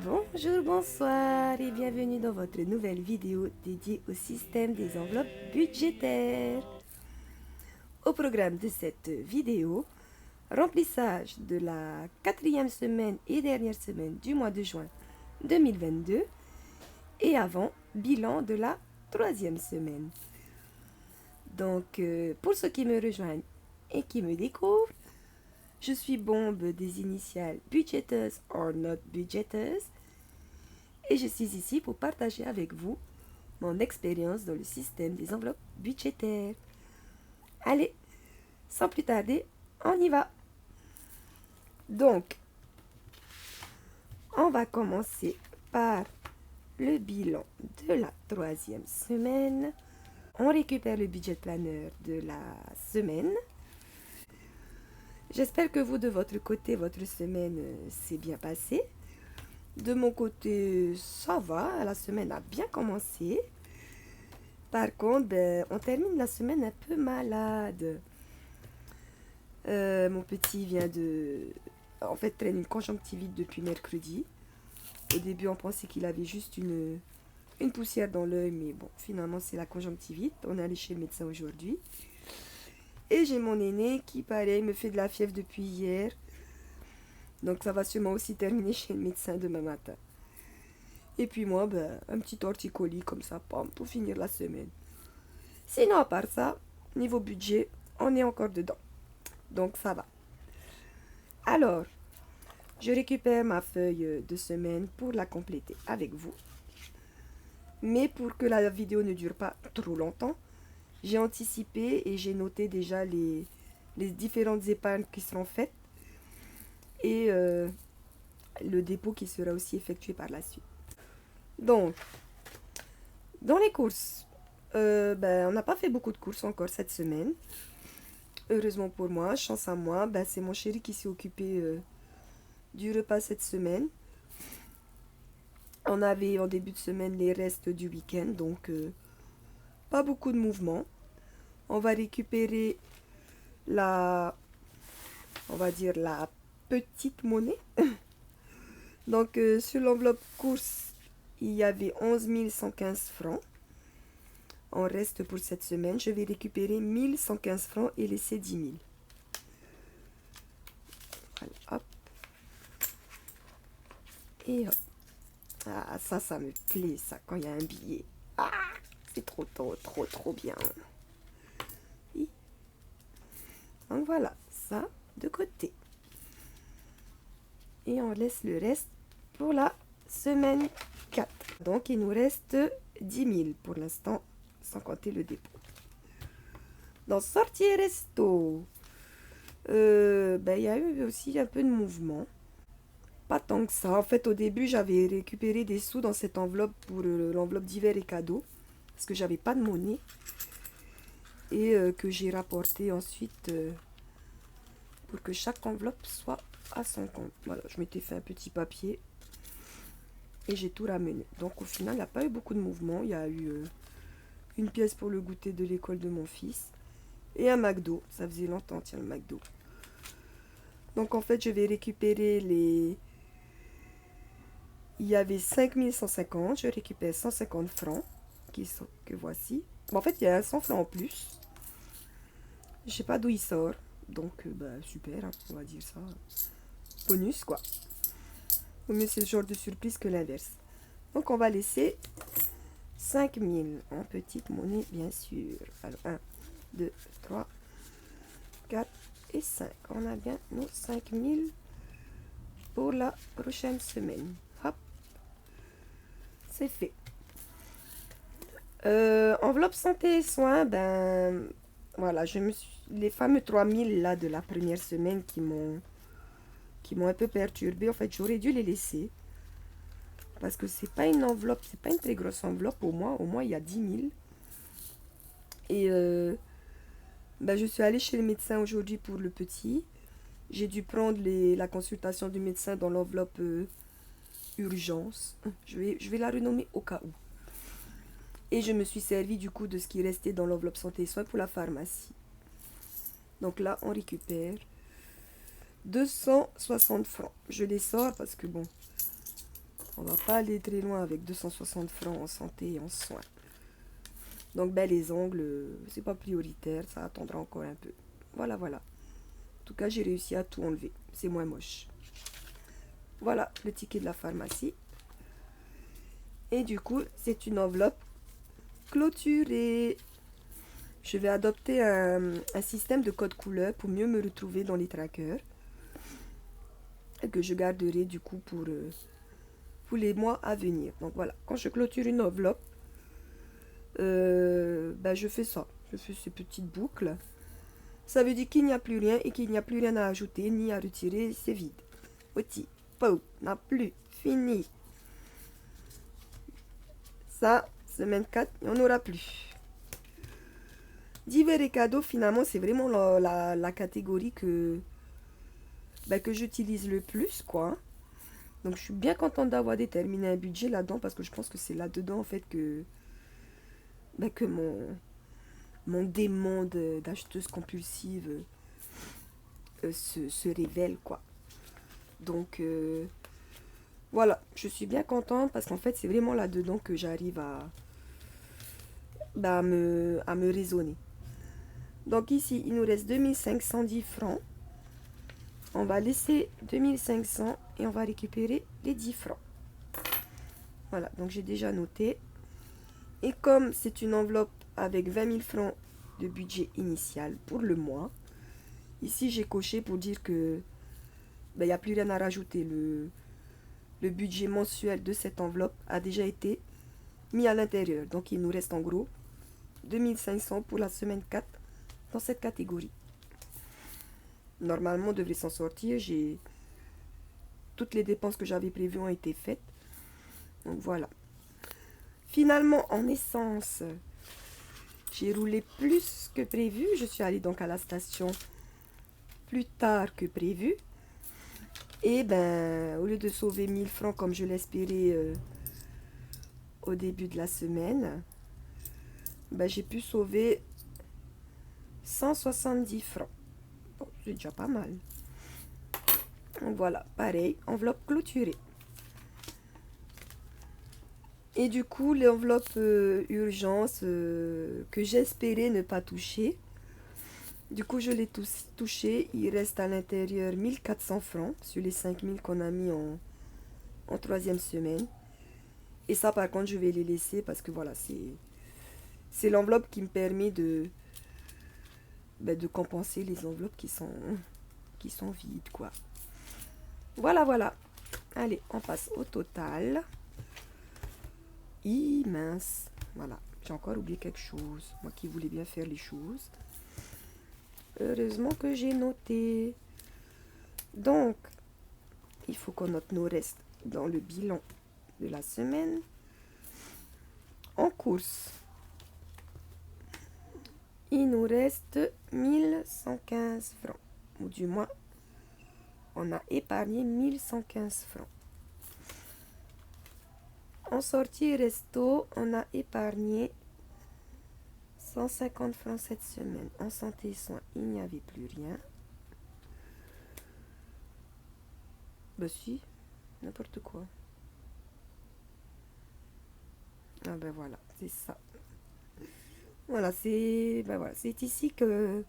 Bonjour, bonsoir et bienvenue dans votre nouvelle vidéo dédiée au système des enveloppes budgétaires. Au programme de cette vidéo, remplissage de la 4e semaine et dernière semaine du mois de juin 2022 et avant, bilan de la 3e semaine. Donc, pour ceux qui me rejoignent et qui me découvrent, je suis Bombe des initiales Budgeteuse or Not Budgeteuse et je suis ici pour partager avec vous mon expérience dans le système des enveloppes budgétaires. Allez, sans plus tarder, on y va. Donc, on va commencer par le bilan de la 3e semaine. On récupère le budget planner de la semaine. J'espère que vous, de votre côté, votre semaine s'est bien passée. De mon côté, ça va, la semaine a bien commencé. Par contre, on termine la semaine un peu malade. Mon petit vient de... En fait, traîne une conjonctivite depuis mercredi. Au début, on pensait qu'il avait juste une poussière dans l'œil, mais bon, finalement, c'est la conjonctivite. On est allé chez le médecin aujourd'hui. Et j'ai mon aîné qui, pareil, me fait de la fièvre depuis hier. Donc, ça va sûrement aussi terminer chez le médecin demain matin. Et puis moi, un petit torticolis comme ça, pour finir la semaine. Sinon, à part ça, niveau budget, on est encore dedans. Donc, ça va. Alors, je récupère ma feuille de semaine pour la compléter avec vous. Mais pour que la vidéo ne dure pas trop longtemps, j'ai anticipé et j'ai noté déjà les différentes épargnes qui seront faites et le dépôt qui sera aussi effectué par la suite. Donc, dans les courses, on n'a pas fait beaucoup de courses encore cette semaine. Heureusement pour moi, chance à moi, c'est mon chéri qui s'est occupé du repas cette semaine. On avait en début de semaine les restes du week-end, donc pas beaucoup de mouvement. On va récupérer on va dire la petite monnaie. Donc sur l'enveloppe course, il y avait 11 115 francs. En reste pour cette semaine, je vais récupérer 1115 francs et laisser 10 000. Voilà, hop. Et hop. Ah, ça me plaît, ça, quand il y a un billet. Ah, c'est trop bien. Oui. Donc voilà, ça de côté. Et on laisse le reste pour la semaine 4. Donc, il nous reste 10 000 pour l'instant, sans compter le dépôt. Dans sortie et resto, il y a eu aussi un peu de mouvement. Pas tant que ça. En fait, au début, j'avais récupéré des sous dans cette enveloppe pour l'enveloppe divers et cadeaux. Parce que j'avais pas de monnaie. Et que j'ai rapporté ensuite pour que chaque enveloppe soit à son compte. Voilà, je m'étais fait un petit papier. Et j'ai tout ramené. Donc au final, il n'y a pas eu beaucoup de mouvement. Il y a eu une pièce pour le goûter de l'école de mon fils. Et un McDo. Ça faisait longtemps, tiens, le McDo. Donc en fait, je vais récupérer les... Il y avait 5150, je récupère 150 francs, que voici. Bon, en fait, il y a 100 francs en plus. Je sais pas d'où il sort. Donc, super, hein, on va dire ça. Bonus, quoi. Au mieux, c'est ce genre de surprise que l'inverse. Donc, on va laisser 5000 en petite monnaie, bien sûr. Alors, 1, 2, 3, 4 et 5. On a bien nos 5000 pour la prochaine semaine. Hop. C'est fait. Enveloppe santé et soins, voilà, les fameux 3000 là de la première semaine qui m'ont un peu perturbé. En fait, j'aurais dû les laisser. Parce que c'est pas une enveloppe, c'est pas une très grosse enveloppe au moins il y a 10 000. Et je suis allée chez le médecin aujourd'hui pour le petit. J'ai dû prendre la consultation du médecin dans l'enveloppe urgence. Je vais la renommer au cas où. Et je me suis servi du coup de ce qui restait dans l'enveloppe santé et soins pour la pharmacie. Donc là, on récupère 260 francs. Je les sors parce que bon, on va pas aller très loin avec 260 francs en santé et en soins. Donc ben les ongles, c'est pas prioritaire, ça attendra encore un peu. Voilà, voilà. En tout cas, j'ai réussi à tout enlever. C'est moins moche. Voilà le ticket de la pharmacie. Et du coup, c'est une enveloppe clôturée. Je vais adopter un système de code couleur pour mieux me retrouver dans les trackers. Et que je garderai du coup pour les mois à venir. Donc voilà, quand je clôture une enveloppe, ben je fais ça. Je fais ces petites boucles. Ça veut dire qu'il n'y a plus rien et qu'il n'y a plus rien à ajouter ni à retirer. C'est vide. Petit pot n'a plus fini. Ça, semaine 4, il n'y en aura plus. Divers et cadeaux, finalement, c'est vraiment la catégorie que j'utilise le plus, quoi. Donc, je suis bien contente d'avoir déterminé un budget là-dedans parce que je pense que c'est là-dedans, en fait, que mon démon d'acheteuse compulsive se révèle, quoi. Donc, voilà, je suis bien contente parce qu'en fait, c'est vraiment là-dedans que j'arrive à me raisonner. Donc ici, il nous reste 2510 francs. On va laisser 2500 et on va récupérer les 10 francs. Voilà, donc j'ai déjà noté. Et comme c'est une enveloppe avec 20 000 francs de budget initial pour le mois, ici j'ai coché pour dire que il n'y a plus rien à rajouter. Le budget mensuel de cette enveloppe a déjà été mis à l'intérieur. Donc il nous reste en gros 2500 pour la semaine 4 dans cette catégorie. Normalement, on devrait s'en sortir. Toutes les dépenses que j'avais prévues ont été faites. Donc voilà. Finalement, en essence, j'ai roulé plus que prévu. Je suis allée donc à la station plus tard que prévu. Et ben, au lieu de sauver 1000 francs comme je l'espérais au début de la semaine, ben, j'ai pu sauver 170 francs. Bon, c'est déjà pas mal. Donc voilà, pareil, enveloppe clôturée. Et du coup, l'enveloppe urgence que j'espérais ne pas toucher, du coup, je l'ai touché. Il reste à l'intérieur 1400 francs sur les 5000 qu'on a mis en troisième semaine. Et ça, par contre, je vais les laisser parce que voilà, c'est l'enveloppe qui me permet de compenser les enveloppes qui sont vides, quoi. Voilà, voilà. Allez, on passe au total. Mince. Voilà, j'ai encore oublié quelque chose. Moi qui voulais bien faire les choses. Heureusement que j'ai noté. Donc, il faut qu'on note nos restes dans le bilan de la semaine. En course, il nous reste 1115 francs. Ou du moins, on a épargné 1115 francs. En sortie resto, on a épargné 150 francs cette semaine. En santé et soins, il n'y avait plus rien. Bah si, n'importe quoi. Ah ben voilà, c'est ça. Voilà, c'est ici que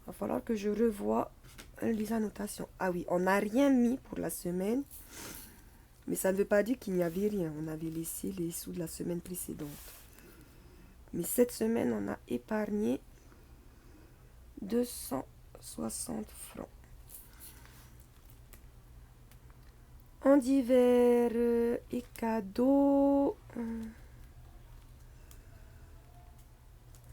va falloir que je revoie les annotations. Ah oui, on n'a rien mis pour la semaine. Mais ça ne veut pas dire qu'il n'y avait rien. On avait laissé les sous de la semaine précédente. Mais cette semaine, on a épargné 260 francs. En divers et cadeaux.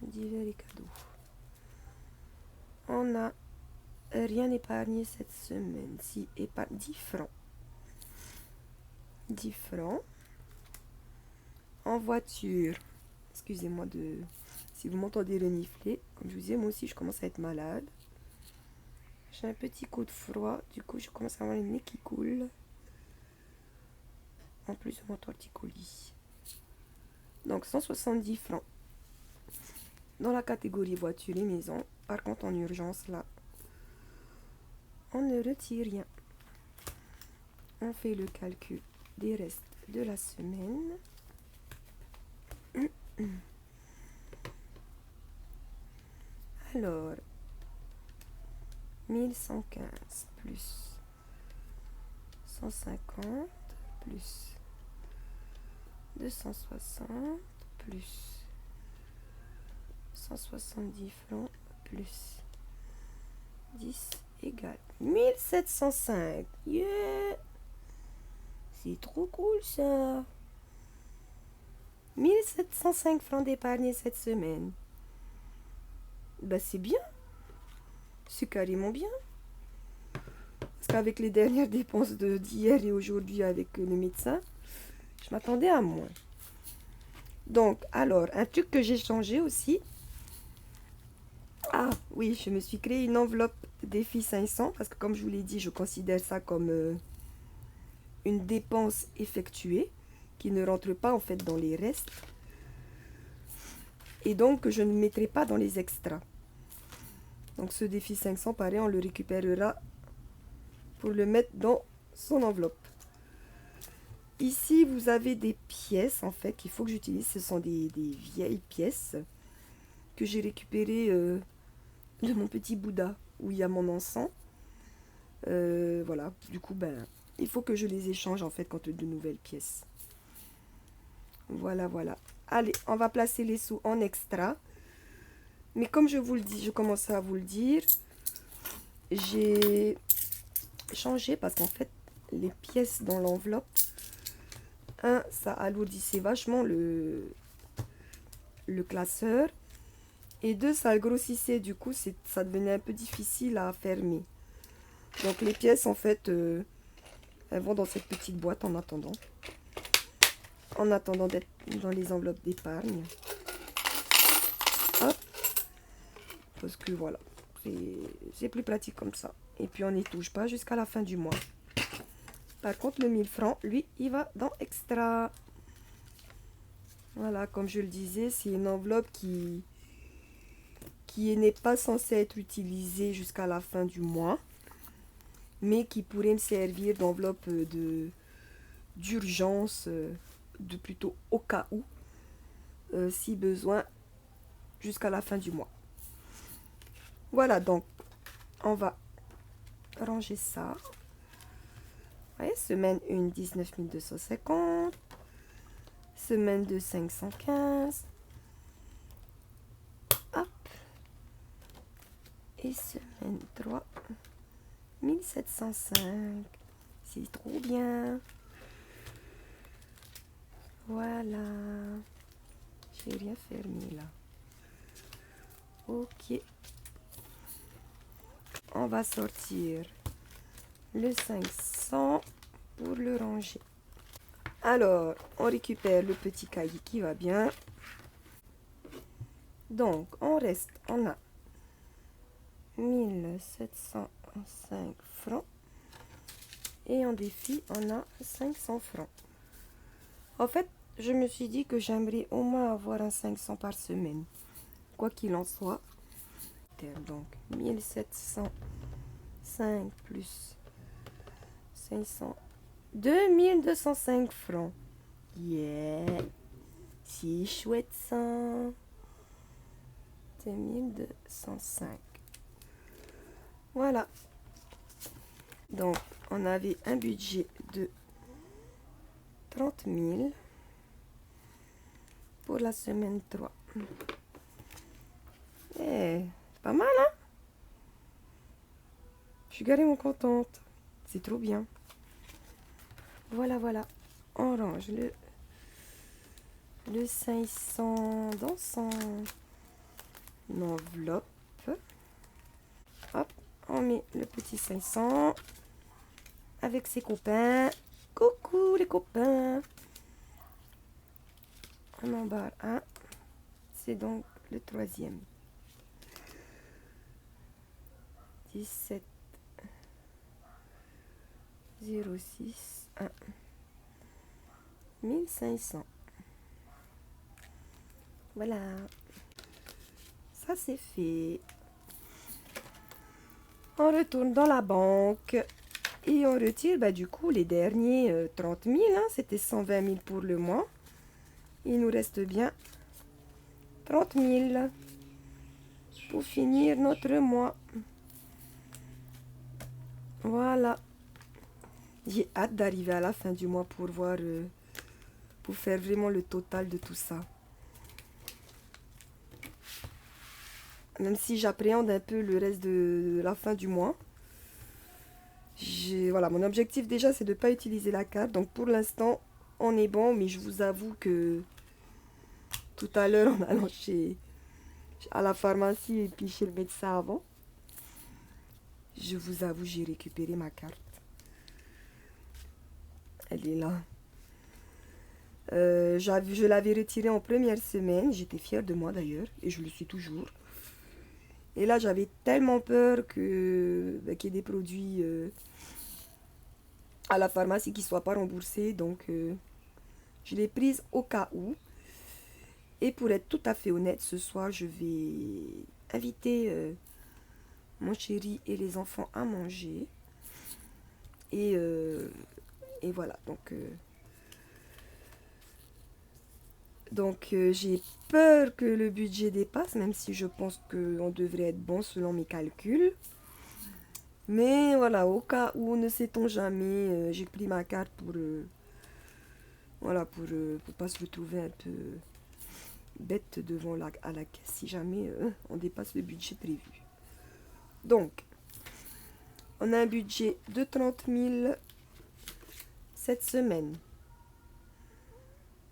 Divers et cadeaux. On n'a rien épargné cette semaine. Si, 10 francs. 10 francs. En voiture. Excusez-moi si vous m'entendez renifler. Comme je vous disais, moi aussi, je commence à être malade. J'ai un petit coup de froid. Du coup, je commence à avoir le nez qui coule. En plus de mon torticolis. Donc, 170 francs. dans la catégorie voiture et maison. Par contre, en urgence, là, on ne retire rien. On fait le calcul des restes de la semaine. Alors, 1115 plus 150 plus 260 plus 170 francs plus 10 égale 1705. Yeah! C'est trop cool ça. 1705 francs d'épargne cette semaine. Bah c'est bien. C'est carrément bien. Parce qu'avec les dernières dépenses d'hier et aujourd'hui avec le médecin, je m'attendais à moins. Donc, alors, un truc que j'ai changé aussi. Ah oui, je me suis créé une enveloppe défi 500 parce que comme je vous l'ai dit, je considère ça comme une dépense effectuée qui ne rentre pas en fait dans les restes. Et donc, je ne mettrai pas dans les extras. Donc, ce défi 500, pareil, on le récupérera pour le mettre dans son enveloppe. Ici, vous avez des pièces, en fait, qu'il faut que j'utilise. Ce sont des vieilles pièces que j'ai récupérées de mon petit Bouddha, où il y a mon encens. Voilà, du coup, ben, il faut que je les échange, en fait, contre de nouvelles pièces. Voilà, voilà. Allez, on va placer les sous en extra. Mais comme je vous le dis, je commençais à vous le dire, j'ai changé parce qu'en fait, les pièces dans l'enveloppe, ça alourdissait vachement le classeur. Et deux, ça le grossissait. Du coup, ça devenait un peu difficile à fermer. Donc, les pièces, en fait, elles vont dans cette petite boîte en attendant. En attendant d'être dans les enveloppes d'épargne. Hop. Parce que voilà, c'est plus pratique comme ça. Et puis, on n'y touche pas jusqu'à la fin du mois. Par contre, le 1000 francs, lui, il va dans extra. Voilà, comme je le disais, c'est une enveloppe qui n'est pas censée être utilisée jusqu'à la fin du mois, mais qui pourrait me servir d'enveloppe d'urgence, de plutôt au cas où, si besoin, jusqu'à la fin du mois. Voilà, donc, on va ranger ça. Vous voyez, semaine 1, 19 250. Semaine 2, 515. Hop. Et semaine 3, 1705. C'est trop bien. Voilà. J'ai rien fermé là. Ok. On va sortir le 500 pour le ranger. Alors, on récupère le petit cahier qui va bien. Donc, on a 1705 francs. Et en défi, on a 500 francs. En fait, je me suis dit que j'aimerais au moins avoir un 500 par semaine. Quoi qu'il en soit. Donc, 1705 plus 500. 2205 francs. Yeah. C'est chouette ça. 2205. Voilà. Donc, on avait un budget de 30 000 pour la semaine 3. C'est pas mal, hein? Je suis carrément contente. C'est trop bien. Voilà, voilà. On range le 500 dans son enveloppe. Hop, on met le petit 500 avec ses copains. Coucou les copains. On embarre un. C'est donc le troisième. 17 06 1 1500. Voilà. ça c'est fait. On retourne dans la banque et on retire du coup les derniers 30 000. Hein, c'était 120 000 pour le mois. Il nous reste bien 30 000 pour finir notre mois. Voilà. J'ai hâte d'arriver à la fin du mois pour voir, pour faire vraiment le total de tout ça. Même si j'appréhende un peu le reste de la fin du mois. Voilà, mon objectif déjà c'est de ne pas utiliser la carte. Donc pour l'instant on est bon, mais je vous avoue que tout à l'heure en allant à la pharmacie et puis chez le médecin avant, je vous avoue j'ai récupéré ma carte. Elle est là. Je l'avais retirée en première semaine. J'étais fière de moi d'ailleurs. Et je le suis toujours. Et là, j'avais tellement peur qu'il y ait des produits à la pharmacie qui ne soient pas remboursés. Donc, je l'ai prise au cas où. Et pour être tout à fait honnête, ce soir, je vais inviter mon chéri et les enfants à manger. Et voilà. Donc j'ai peur que le budget dépasse, même si je pense qu'on devrait être bon selon mes calculs. Mais voilà, au cas où, ne sait-on jamais, j'ai pris ma carte pour voilà, pour pas se retrouver un peu bête devant à la caisse si jamais on dépasse le budget prévu. Donc, on a un budget de 30 000 cette semaine.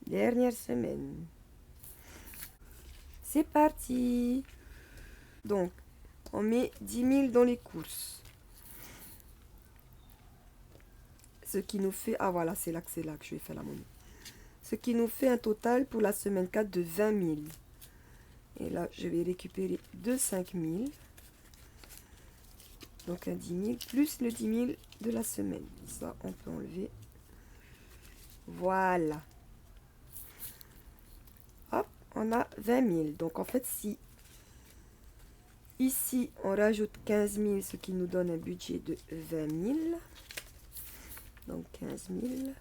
Dernière semaine. C'est parti. Donc, on met 10 000 dans les courses. Ce qui nous fait... Ah voilà, c'est là que je vais faire la monnaie. Ce qui nous fait un total pour la semaine 4 de 20 000. Et là, je vais récupérer 5 000. Donc un 10 000 plus le 10 000 de la semaine. Ça, on peut enlever. Voilà. Hop, on a 20 000. Donc en fait, si ici, on rajoute 15 000, ce qui nous donne un budget de 20 000. Donc 15 000.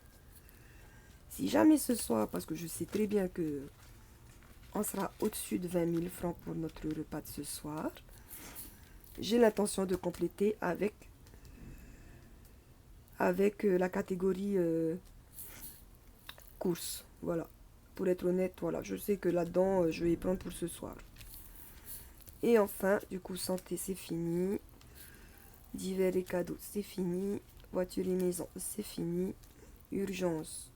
Si jamais ce soir, parce que je sais très bien que on sera au-dessus de 20 000 francs pour notre repas de ce soir, j'ai l'intention de compléter avec la catégorie courses. Voilà. Pour être honnête, voilà, je sais que là-dedans, je vais y prendre pour ce soir. Et enfin, du coup, santé, c'est fini. Divers et cadeaux, c'est fini. Voiture et maison, c'est fini. Urgence,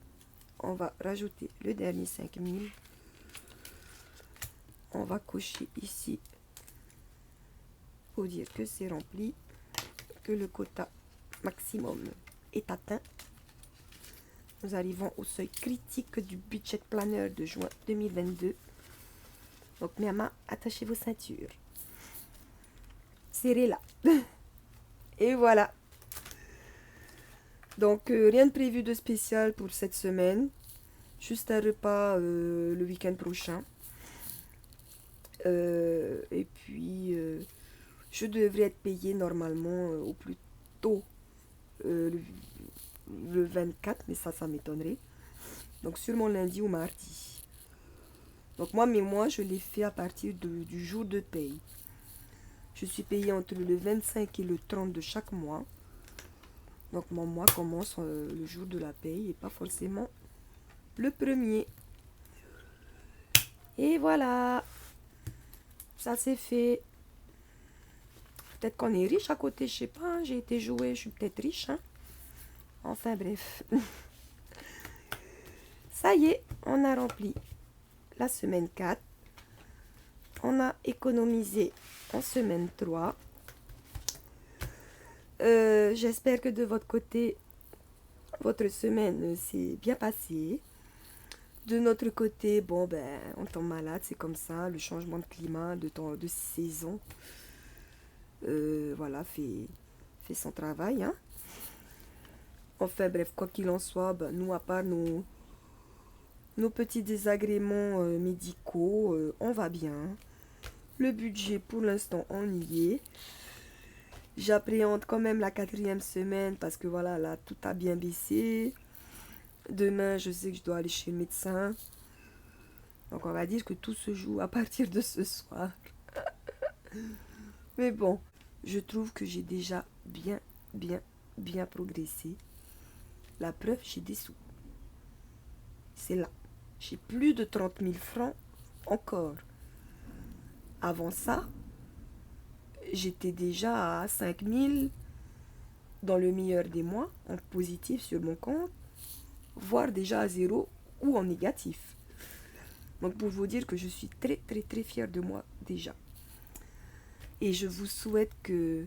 on va rajouter le dernier 5 000. On va cocher ici pour dire que c'est rempli, que le quota maximum est atteint. Nous arrivons au seuil critique du budget planner de juin 2022. Donc, Miama, attachez vos ceintures. Serrez-la. Et voilà. Donc, rien de prévu de spécial pour cette semaine. Juste un repas le week-end prochain. Et puis, je devrais être payée normalement au plus tôt le 24, mais ça m'étonnerait. Donc, sûrement lundi ou mardi. Donc, mes mois, je les fais à partir du jour de paye. Je suis payée entre le 25 et le 30 de chaque mois. Donc, mon mois commence le jour de la paye et pas forcément le premier. Et voilà. Ça, c'est fait. Peut-être qu'on est riche à côté, je sais pas. Hein, j'ai été jouer, je suis peut-être riche. Hein. Enfin, bref. Ça y est, on a rempli la semaine 4. On a économisé en semaine 3. J'espère que de votre côté, votre semaine s'est bien passée. De notre côté, bon ben, on tombe malade, c'est comme ça, le changement de climat, de saison, voilà, fait son travail. Hein. Enfin bref, quoi qu'il en soit, ben, nous à part nos petits désagréments médicaux, on va bien. Le budget, pour l'instant, on y est. J'appréhende quand même la 4e semaine parce que voilà, là, tout a bien baissé. Demain, je sais que je dois aller chez le médecin. Donc, on va dire que tout se joue à partir de ce soir. Mais bon, je trouve que j'ai déjà bien progressé. La preuve, j'ai des sous. C'est là. J'ai plus de 30 000 francs encore. Avant ça, j'étais déjà à 5 000 dans le meilleur des mois, en positif sur mon compte, voire déjà à zéro ou en négatif. Donc pour vous dire que je suis très fière de moi déjà. Et je vous souhaite que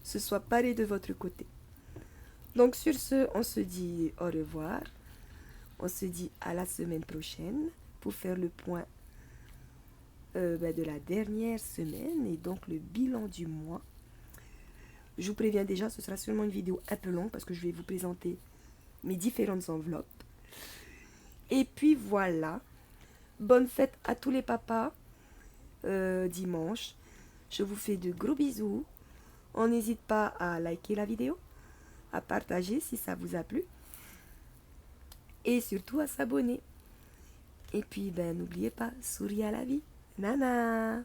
ce soit pareil de votre côté. Donc sur ce, on se dit au revoir. On se dit à la semaine prochaine pour faire le point de la dernière semaine et donc le bilan du mois. Je vous préviens déjà, ce sera sûrement une vidéo un peu longue parce que je vais vous présenter mes différentes enveloppes. Et puis voilà. Bonne fête à tous les papas dimanche. Je vous fais de gros bisous. On n'hésite pas à liker la vidéo, à partager si ça vous a plu. Et surtout à s'abonner. Et puis, n'oubliez pas, souriez à la vie. Nana!